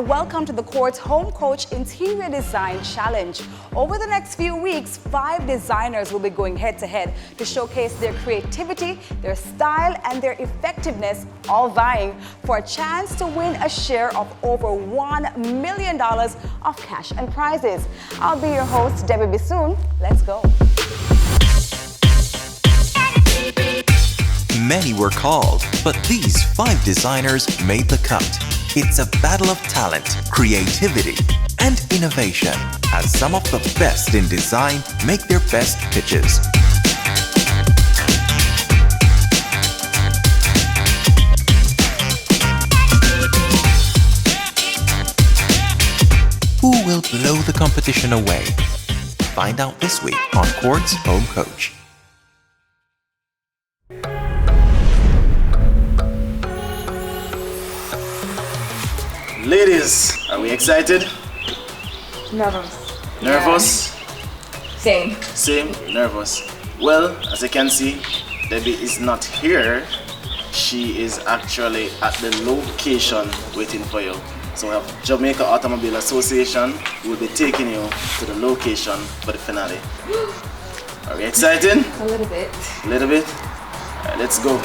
and welcome to the Court's Home Coach Interior Design Challenge. Over the next few weeks, 5 designers will be going head-to-head to showcase their creativity, their style, and their effectiveness, all vying for a chance to win a share of over $1 million of cash and prizes. I'll be your host, Debbie Bissoon. Let's go. Many were called, but these 5 designers made the cut. It's a battle of talent, creativity, and innovation as some of the best in design make their best pitches. Who will blow the competition away? Find out this week on Court's Home Coach. Ladies, are we excited? Nervous. Nervous? Same. Same? Nervous. Well, as you can see, Debbie is not here. She is actually at the location waiting for you. So we have Jamaica Automobile Association who will be taking you to the location for the finale. Are we excited? A little bit. A little bit? Alright, let's go.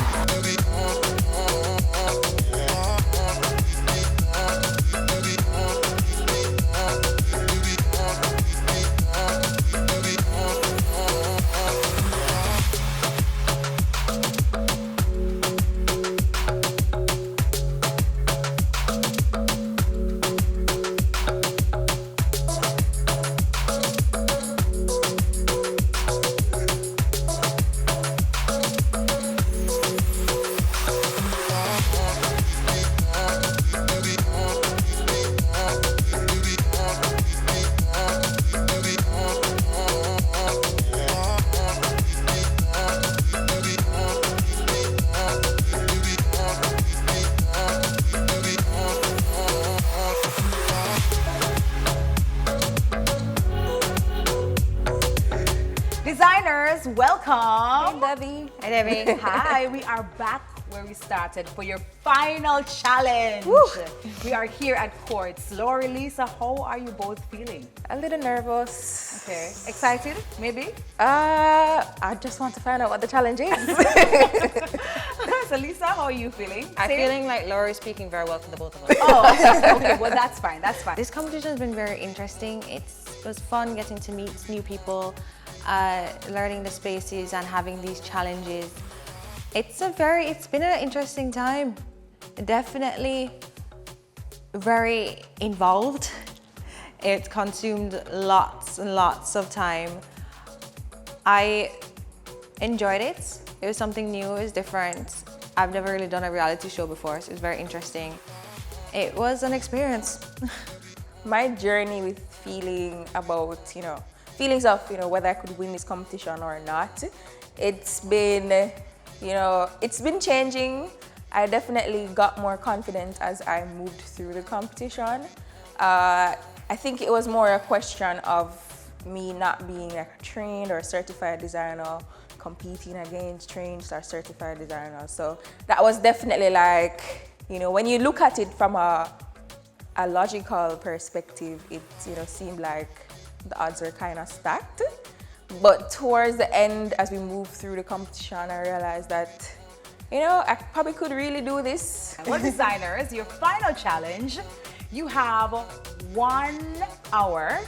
Designers, welcome. Hey, Debbie. Hey, Debbie. Hi, we are back where we started for your final challenge. Woo. We are here at Courts. Lori, Lisa, how are you both feeling? A little nervous. Okay. Excited, maybe? I just want to find out what the challenge is. So, Lisa, how are you feeling? I'm Same? feeling like Laura's speaking very well to the both of us. Oh, okay. Well, that's fine. That's fine. This competition has been very interesting. It was fun getting to meet new people, learning the spaces and having these challenges. It's been an interesting time. Definitely very involved. It consumed lots and lots of time. I enjoyed it. It was something new, it was different. I've never really done a reality show before, so it was very interesting. It was an experience. My journey with feelings of, whether I could win this competition or not. It's been changing. I definitely got more confident as I moved through the competition. I think it was more a question of me not being a trained or certified designer, competing against trained or certified designers. So that was definitely when you look at it from a logical perspective, it seemed like the odds are kind of stacked. But towards the end, as we moved through the competition, I realized that, I probably could really do this. Well, designers, your final challenge, you have 1 hour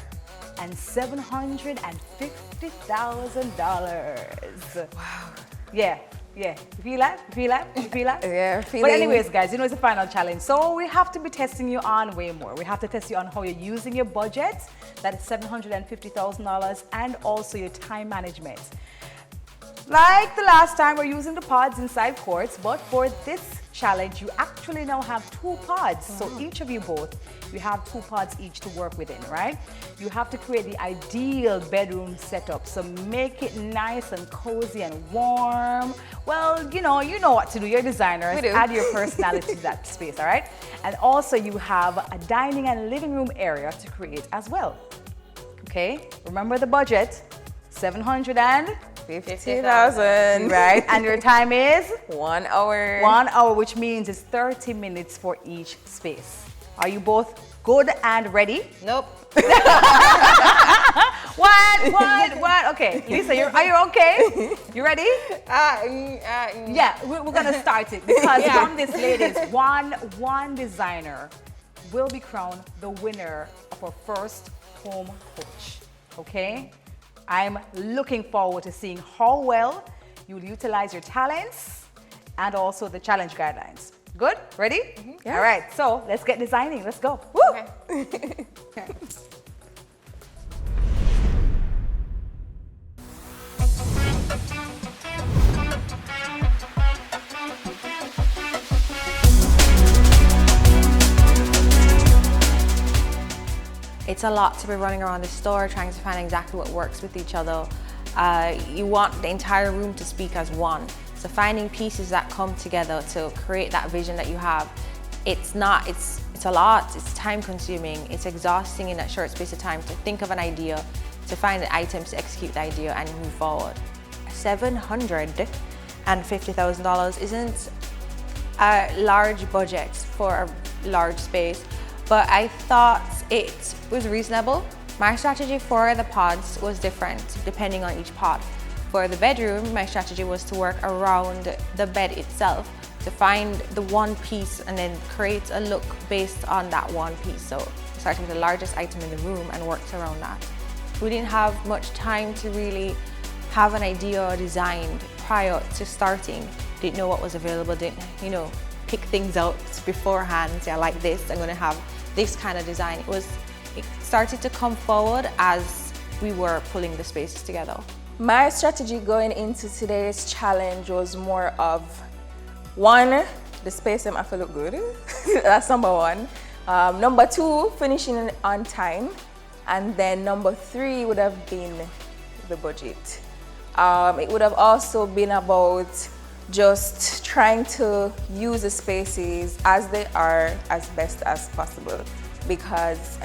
and $750,000. Wow. Yeah. You feel that? Yeah, feeling. But anyways, guys, it's a final challenge. So we have to be testing you on way more. We have to test you on how you're using your budget, that is $750,000, and also your time management. Like the last time, we're using the pods inside Courts, but for this challenge, you actually now have 2 pods. So each of you both, you have 2 pods each to work within, right? You have to create the ideal bedroom setup. So make it nice and cozy and warm. Well, you know what to do. You're designers. We do. Add your personality to that space, all right? And also you have a dining and living room area to create as well. Okay, remember the budget, 750,000. Right, and your time is? 1 hour. 1 hour, which means it's 30 minutes for each space. Are you both good and ready? Nope. What? Okay, Lisa, are you okay? You ready? Yeah, we're gonna start it because from this, ladies, one designer will be crowned the winner of our first home coach. Okay, I'm looking forward to seeing how well you'll utilize your talents and also the challenge guidelines. Good? Ready? Yeah. All right, so let's get designing. Let's go. Woo! Okay. It's a lot to be running around the store trying to find exactly what works with each other. You want the entire room to speak as one. So finding pieces that come together to create that vision that you have, it's a lot, it's time consuming, it's exhausting in that short space of time to think of an idea, to find the items to execute the idea and move forward. $750,000 isn't a large budget for a large space, but I thought it was reasonable. My strategy for the pods was different depending on each pod. For the bedroom, my strategy was to work around the bed itself to find the one piece and then create a look based on that one piece. So I started with the largest item in the room and worked around that. We didn't have much time to really have an idea designed prior to starting. Didn't know what was available, didn't, pick things out beforehand, say I like this, I'm gonna have this kind of design. It started to come forward as we were pulling the spaces together. My strategy going into today's challenge was more of, one, the space have to look good. That's number one. Number two, finishing on time. And then number three would have been the budget. It would have also been about just trying to use the spaces as they are as best as possible. Because,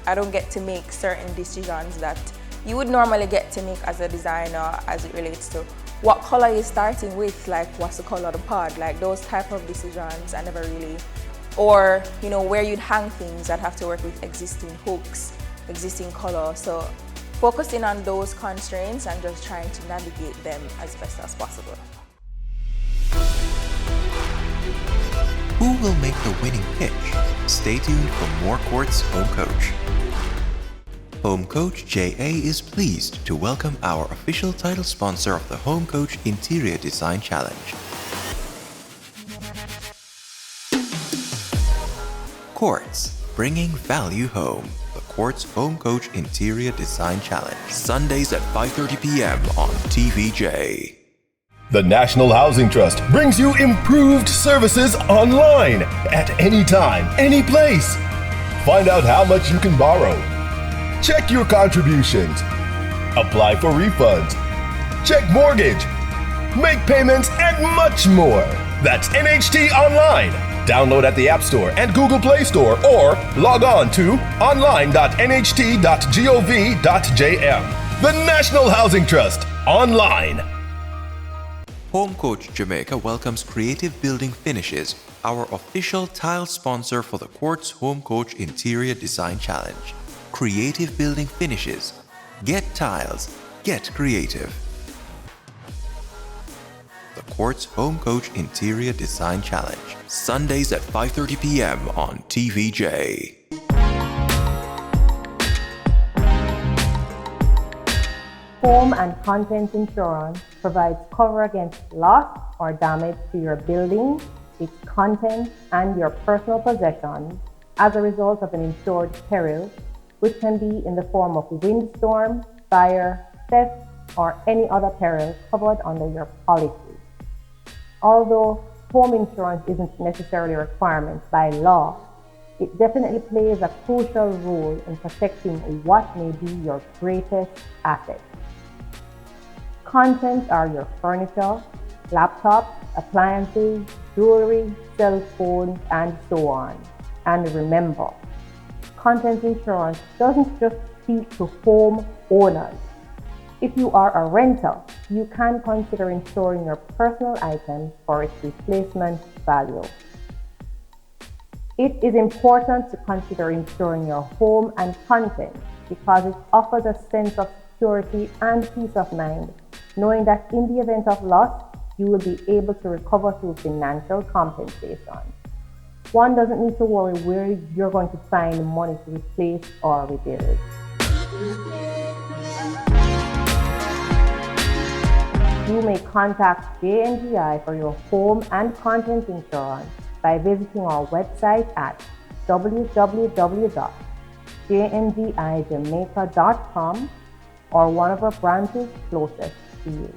I don't get to make certain decisions that you would normally get to make as a designer as it relates to what color you're starting with, like what's the color of the pod, like those type of decisions I never really, or where you'd hang things, I'd have to work with existing hooks, existing color. So focusing on those constraints and just trying to navigate them as best as possible. Who will make the winning pitch? Stay tuned for more Quartz Home Coach. Home Coach JA is pleased to welcome our official title sponsor of the Home Coach Interior Design Challenge. Quartz, bringing value home. The Quartz Home Coach Interior Design Challenge. Sundays at 5:30 p.m. on TVJ. The National Housing Trust brings you improved services online at any time, any place. Find out how much you can borrow. Check your contributions. Apply for refunds. Check mortgage. Make payments and much more. That's NHT Online. Download at the App Store and Google Play Store or log on to online.nht.gov.jm. The National Housing Trust Online. Home Coach Jamaica welcomes Creative Building Finishes, our official tile sponsor for the Quartz Home Coach Interior Design Challenge. Creative Building Finishes. Get tiles, get creative. The Quartz Home Coach Interior Design Challenge. Sundays at 5:30 p.m. on TVJ. Home and contents insurance provides cover against loss or damage to your building, its contents, and your personal possessions as a result of an insured peril, which can be in the form of windstorm, fire, theft, or any other peril covered under your policy. Although home insurance isn't necessarily a requirement by law, it definitely plays a crucial role in protecting what may be your greatest asset. Contents are your furniture, laptops, appliances, jewelry, cell phones, and so on. And remember, contents insurance doesn't just speak to home owners. If you are a renter, you can consider insuring your personal items for its replacement value. It is important to consider insuring your home and content because it offers a sense of security and peace of mind, knowing that in the event of loss, you will be able to recover through financial compensation. One doesn't need to worry where you're going to find money to replace or rebuild. You may contact JNGI for your home and content insurance by visiting our website at www.jngijamaica.com or one of our branches closest to you.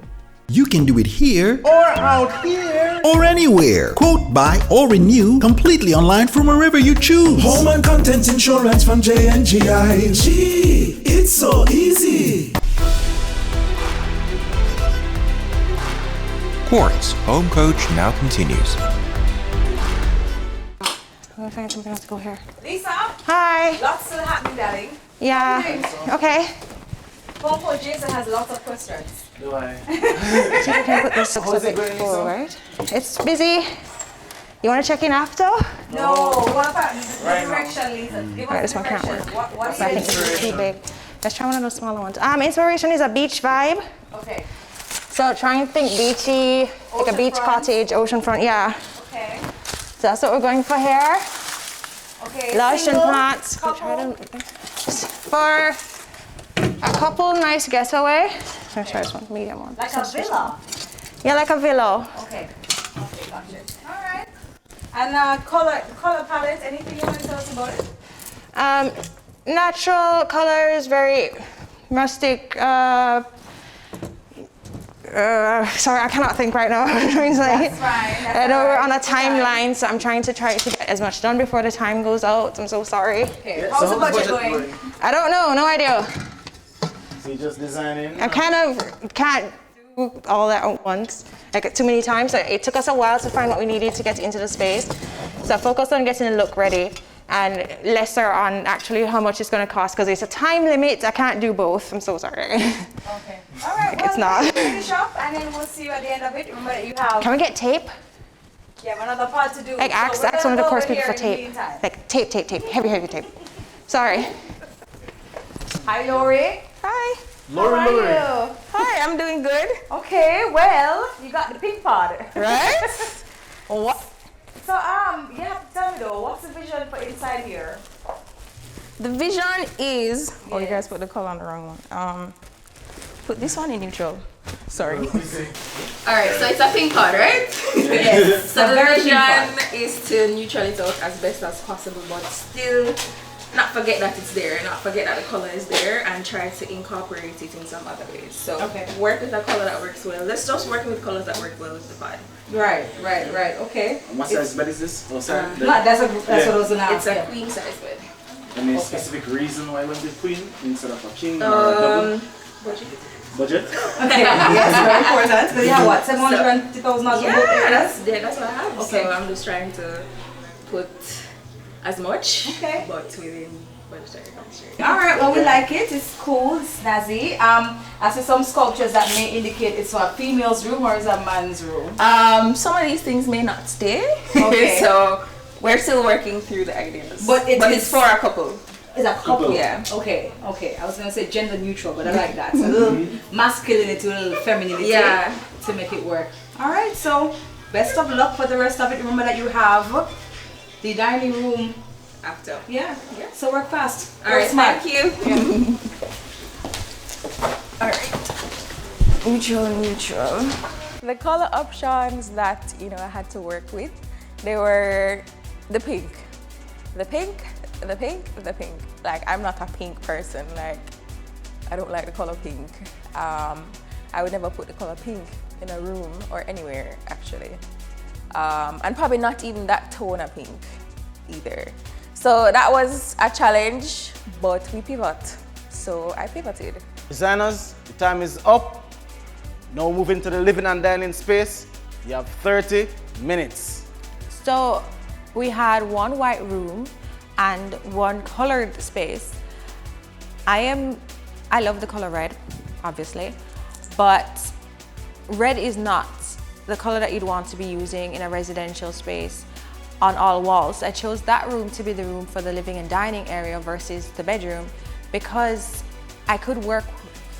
You can do it here or out here or anywhere. Quote, buy or renew completely online from wherever you choose. Home and content insurance from JNGI. Gee, it's so easy. Quartz Home Coach now continues. I'm gonna find something else to go here. Lisa, Hi. lots still happening, darling. Yeah. Okay. Home Coach Jason has lots of questions. Do I? See if I can put this a bit forward. It's busy. You want to check in after? No, what about the direction, Lisa? Give Alright, us this one the can't direction. work. What is I think it's too big. Let's try one of those smaller ones. Inspiration is a beach vibe. Okay. So try and think beachy, like a beach Oceanfront. cottage, oceanfront, yeah. Okay. So that's what we're going for here. Okay. Lush and single, plants. We'll try couple. to, for a couple nice getaway. Let's try this one, medium one. Like a villa. Yeah, like a villa. Okay. Okay, gotcha. All right. And color palette. Anything you want to tell us about it? Natural colors, very rustic. Sorry, I cannot think right now. I'm trying to say. That's fine. I know we're on a timeline, so I'm trying to get as much done before the time goes out. I'm so sorry. Okay. How's the budget going? I don't know, no idea. So you just designing? I kind of can't do all that at once, like too many times. So it took us a while to find what we needed to get into the space. So I focused on getting the look ready and lesser on actually how much it's going to cost because it's a time limit. I can't do both. I'm so sorry. Okay. All right. Well, It's not. let's finish up and then we'll see you at the end of it. Remember that you have. Can we get tape? You have another part to do. Like So ask we're one of gonna the go course over people for here in the tape. meantime. Like tape, heavy tape. Sorry. Hi, Lori. Hi. How are you? Hi, I'm doing good. Okay. Well, you got the pink part. Right? What? So you have to tell me though, what's the vision for inside here? The vision is. Oh, you Yes. guys put the color on the wrong one. Put this one in neutral. Sorry. Alright, so it's a pink card, right? Yes. So a the very pink part. vision is to neutral it out as best as possible, but still not forget that it's there, not forget that the color is there, and try to incorporate it in some other ways. So Okay. work with a color that works well. Let's just work with colors that work well with the body. Right. Okay. And what size bed is this? Oh, sorry. That's what I was gonna It's ask. a queen size bed. Any specific reason why I went with queen instead of a king or a double? Budget? Okay. Yes, very important. Because you have what, 750,000 dollars? That's what I have. Okay. So I'm just trying to put as much, Okay. but within budgetary constraints. All right. Well, we like it. It's cool. It's snazzy. I see some sculptures that may indicate it's a female's room or is a man's room. Some of these things may not stay. Okay. So we're still working through the ideas. But it is- it's for a couple. It's a couple. Yeah. Okay. I was gonna say gender neutral, but I like that. So a little masculinity, a little femininity. Yeah. To make it work. All right. So best of luck for the rest of it. Remember that you have the dining room. After. Yeah. So work fast. All right. Smart. Thank you. All right. Neutral. The color options that I had to work with, they were the pink. Like, I'm not a pink person. Like, I don't like the color pink. I would never put the color pink in a room or anywhere, actually. And probably not even that tone of pink either. So that was a challenge, but we pivot. So I pivoted. Designers, the time is up. Now moving to the living and dining space. You have 30 minutes. So we had one white room and one colored space. I love the color red, obviously, but red is not the color that you'd want to be using in a residential space. on all walls. I chose that room to be the room for the living and dining area versus the bedroom because I could work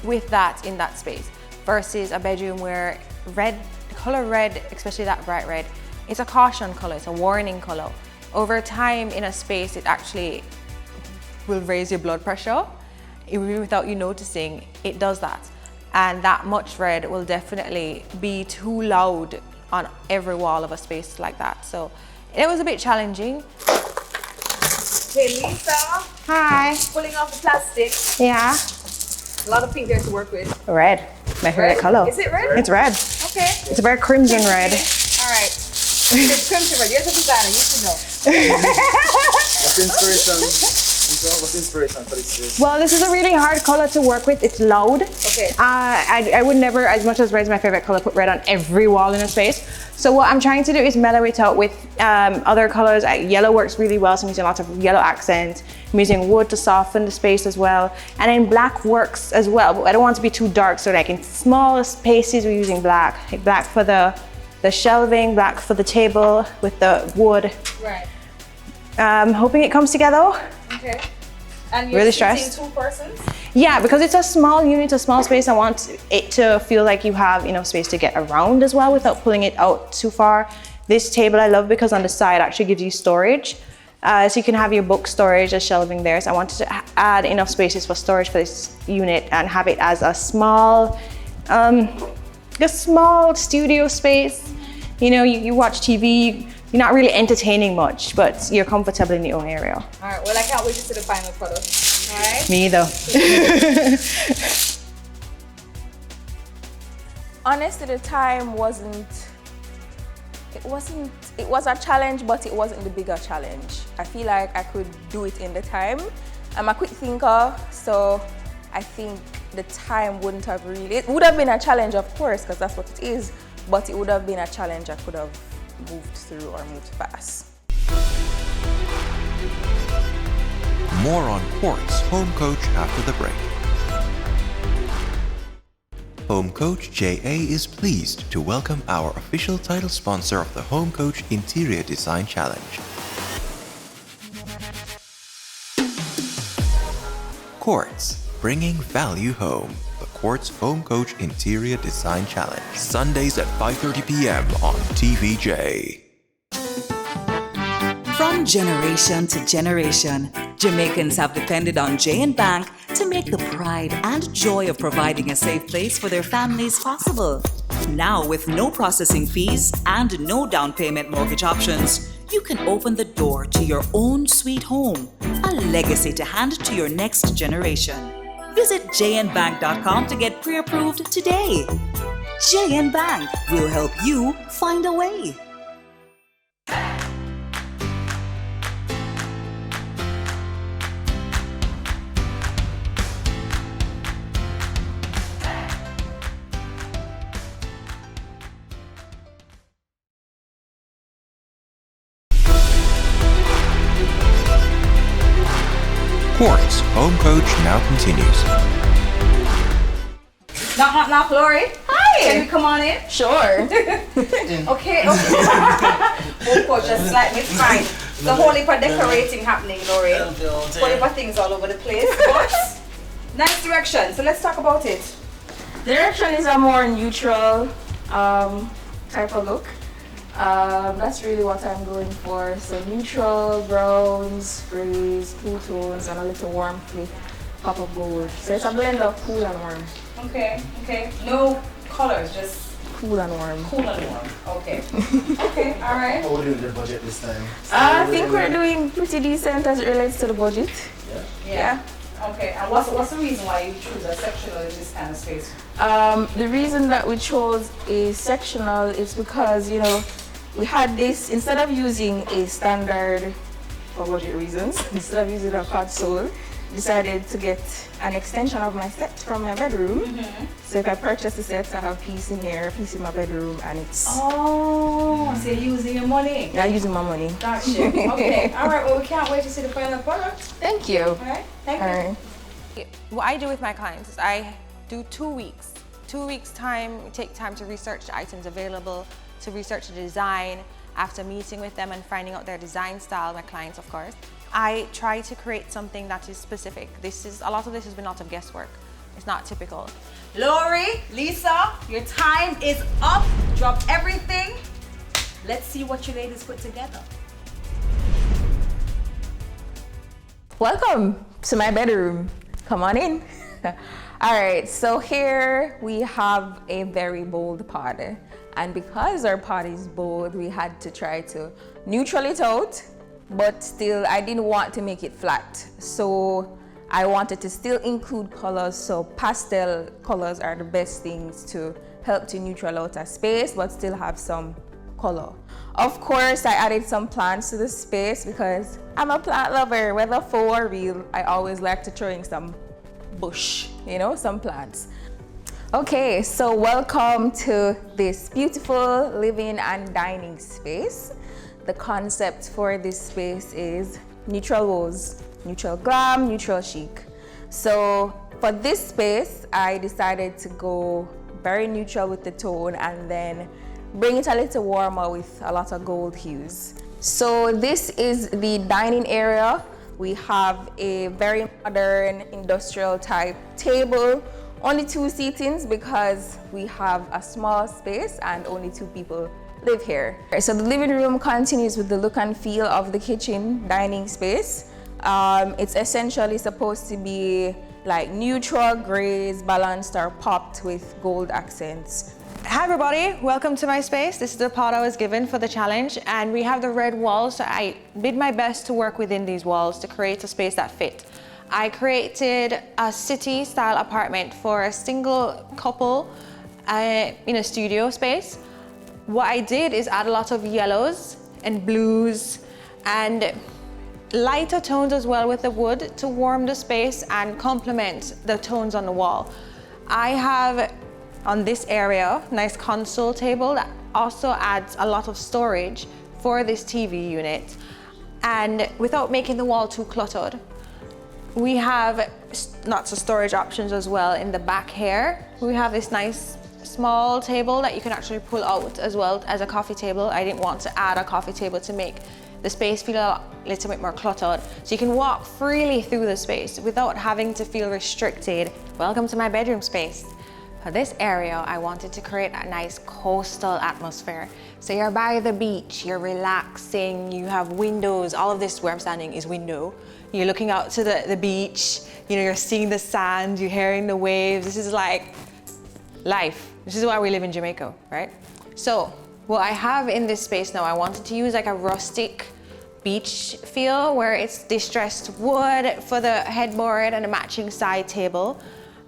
with that in that space versus a bedroom where red, the color red, especially that bright red, it's a caution color, it's a warning color. Over time in a space, it actually will raise your blood pressure. Even without you noticing, it does that. And that much red will definitely be too loud on every wall of a space like that. So it was a bit challenging. Hey Lisa. Hi. Pulling off the plastic. Yeah. A lot of pink there to work with. Red. My favorite color. Is it red? It's red. Okay. It's a very crimson red. All right. Crimson red. You're the designer. You should know. What's inspiration for this space? Well, this is a really hard color to work with. It's loud. Okay. I would never, as much as red is my favorite color, put red on every wall in a space. So what I'm trying to do is mellow it out with other colors. Yellow works really well, so I'm using lots of yellow accents. I'm using wood to soften the space as well. And then black works as well, but I don't want it to be too dark, so like in small spaces we're using black. Like black for the shelving, black for the table with the wood. Right. Hoping it comes together. Okay. And you're Really sitting stressed. 2 persons? Yeah, because it's a small unit, a small space, I want it to feel like you have enough space to get around as well without pulling it out too far. This table I love because on the side actually gives you storage. So you can have your book storage as shelving there. So I wanted to add enough spaces for storage for this unit and have it as a small studio space. You know, you watch TV, you're not really entertaining much, but you're comfortable in your own area. All right. Well, I can't wait to see the final product. All right. Me either. Honestly, the time it was a challenge, but it wasn't the bigger challenge. I feel like I could do it in the time. I'm a quick thinker, so I think the time wouldn't have really, it would have been a challenge, of course, because that's what it is, but it would have been a challenge I could have moved through or moved past. More on Quartz Home Coach after the break. Home Coach JA is pleased to welcome our official title sponsor of the Home Coach Interior Design Challenge. Quartz, bringing value home. The Quartz Home Coach Interior Design Challenge. Sundays at 5:30 p.m. on TVJ. From generation to generation, Jamaicans have depended on J&B Bank to make the pride and joy of providing a safe place for their families possible. Now, with no processing fees and no down payment mortgage options, you can open the door to your own sweet home, a legacy to hand to your next generation. Visit jnbank.com to get pre-approved today. J&B Bank will help you find a way. Quartz Home Coach now continues. Knock, Lori. Hi. Can we come on in? Sure. Okay. Oh, coach, just let me find. The whole heap of decorating happening, Lori. Whole heap of things all over the place. But nice direction. So let's talk about it. Direction is a more neutral type of look. That's really what I'm going for. So neutral, browns, grays, cool tones, and a little warmth with pop of gold. So it's a blend of cool and warm. Okay. No colors, just cool and warm. Okay. Okay, all right. How are we doing the budget this time? I think we're doing pretty decent as it relates to the budget. Yeah. Okay, and what's the reason why you choose a sectional in this kind of space? The reason that we chose a sectional is because, you know, we had this, instead of using a standard, for budget reasons, instead of using a console, decided to get an extension of my set from my bedroom. So if I purchase the set, I have a piece in here, a piece in my bedroom, and it's... Oh, so you're using your money? Yeah, using my money. Gotcha. Okay, all right, well, we can't wait to see the final product. Thank you. All right, thank you. All right. What I do with my clients is I do 2 weeks. 2 weeks time, we take time to research the items available, to research the design, after meeting with them and finding out their design style, my clients of course, I try to create something that is specific. A lot of this has been a lot of guesswork. It's not typical. Lori, Lisa, your time is up. Drop everything. Let's see what you ladies put together. Welcome to my bedroom. Come on in. All right, so here we have a very bold pot. And because our pot is bold, we had to try to neutral it out, but still I didn't want to make it flat. So I wanted to still include colors, so pastel colors are the best things to help to neutral out a space, but still have some color. Of course, I added some plants to the space because I'm a plant lover, whether faux or real. I always like to throw in some bush, some plants. Okay, so welcome to this beautiful living and dining space. The concept for this space is neutral woes, neutral glam, neutral chic. So for this space, I decided to go very neutral with the tone and then bring it a little warmer with a lot of gold hues. So this is the dining area. We have a very modern industrial type table, only 2 seatings because we have a small space and only 2 people live here. So the living room continues with the look and feel of the kitchen dining space. It's essentially supposed to be like neutral grays balanced or popped with gold accents. Hi everybody, welcome to my space. This is the pot I was given for the challenge, and we have the red walls, so I did my best to work within these walls to create a space that fit. I created a city style apartment for a single couple in a studio space. What I did is add a lot of yellows and blues and lighter tones as well with the wood to warm the space and complement the tones on the wall. I have on this area nice console table that also adds a lot of storage for this TV unit, and without making the wall too cluttered. We have lots of storage options as well in the back here. We have this nice small table that you can actually pull out as well as a coffee table. I didn't want to add a coffee table to make the space feel a little bit more cluttered. So you can walk freely through the space without having to feel restricted. Welcome to my bedroom space. For this area, I wanted to create a nice coastal atmosphere. So you're by the beach, you're relaxing, you have windows. All of this where I'm standing is window. You're looking out to the beach, you're seeing the sand, you're hearing the waves. This is like life. This is why we live in Jamaica, right? So what I have in this space now, I wanted to use like a rustic beach feel where it's distressed wood for the headboard and a matching side table.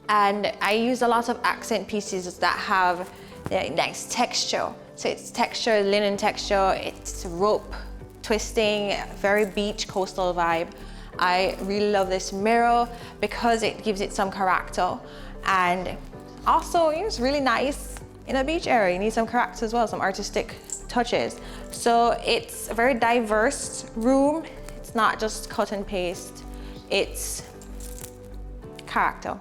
And I used a lot of accent pieces that have nice texture. So it's texture, linen texture, it's rope twisting, very beach coastal vibe. I really love this mirror because it gives it some character. And also it's really nice in a beach area. You need some character as well, some artistic touches. So it's a very diverse room. It's not just cut and paste, it's character.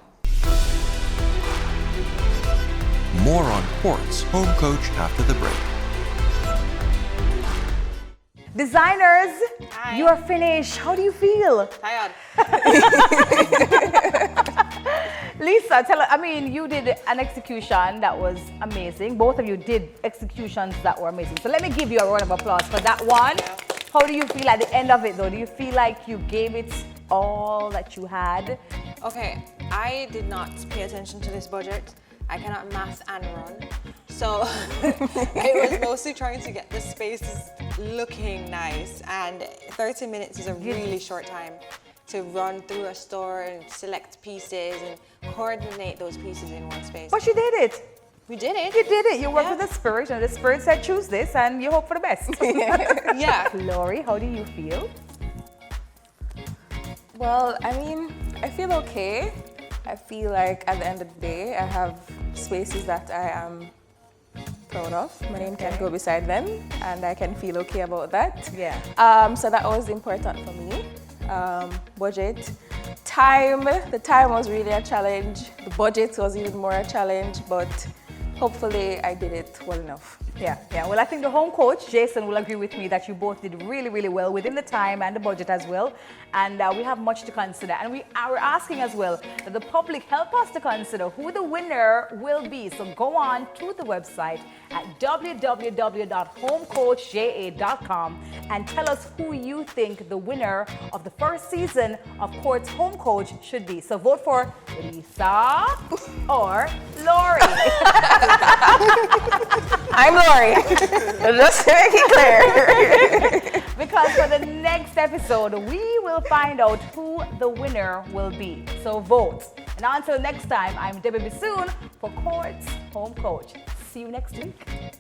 More on Quartz Home Coach after the break. Designers, you are finished. How do you feel? Tired. Lisa, tell us, you did an execution that was amazing. Both of you did executions that were amazing. So let me give you a round of applause for that one. How do you feel at the end of it though? Do you feel like you gave it all that you had? Okay, I did not pay attention to this budget. I cannot math and run. So it was mostly trying to get the spaces looking nice, and 30 minutes is a really short time to run through a store and select pieces and coordinate those pieces in one space. But you did it. We did it. You did it. You worked with the spirit, and the spirit said choose this, and you hope for the best. Yeah. Lori, how do you feel? Well, I feel okay. I feel like at the end of the day, I have spaces that I am proud of. My name can go beside them, and I can feel okay about that. Yeah. So that was important for me. Budget. Time. The time was really a challenge. The budget was even more a challenge, but hopefully I did it well enough. Yeah. Well, I think the home coach, Jason, will agree with me that you both did really, really well within the time and the budget as well. And we have much to consider. And we are asking as well that the public help us to consider who the winner will be. So go on to the website at www.homecoachja.com and tell us who you think the winner of the first season of Court's Home Coach should be. So vote for Lisa or Lori. I'm Lori. Just to make it clear. Because for the next episode, we will find out who the winner will be. So vote. And until next time, I'm Debbie Bissoon for Court's Home Coach. See you next week.